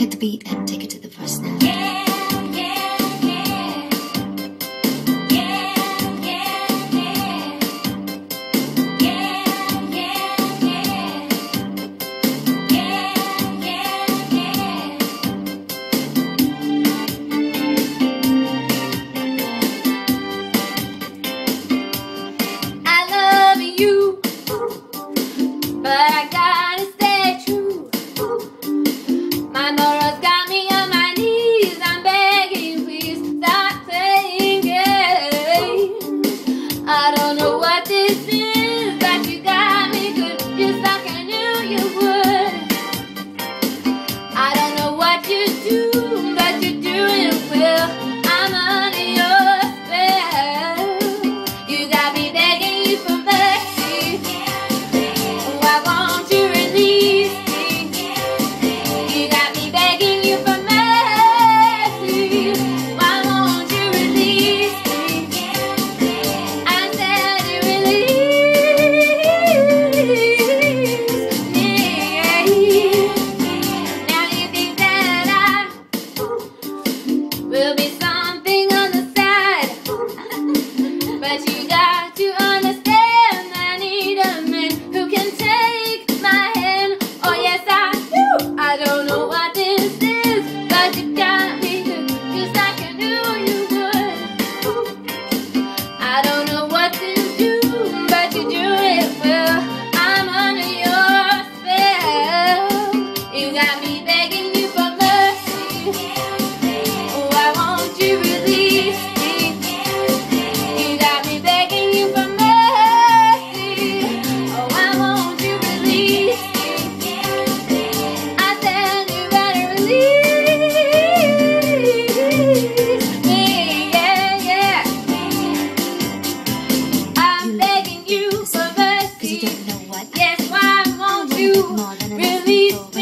Hit the beat and take it to the first now. But I gotta stay true. My motor's got me on my knees. I'm begging, please stop playing games. I don't know what this is, but you got me good, just like I knew you would. I don't know what you do, but you're doing it well. I'm under your spell. You got me begging you for mercy. Why won't you release me? You got me begging you for mercy. Why won't you release me? I said you release me. Now you think that I will be something on the side, but you got to understand I need a man who can take my hand. Oh yes I do. I don't know what this is, but you got me good, just like I knew you would. I don't know what to do, but you do it well. I'm under your spell. You got me begging you for mercy. Why won't you release me? You got me begging you for mercy. Oh, why won't you release me? I said you better release me. Yeah, yeah. I'm begging you for Cause you mercy. don't know what Yes, why won't you more than enough release people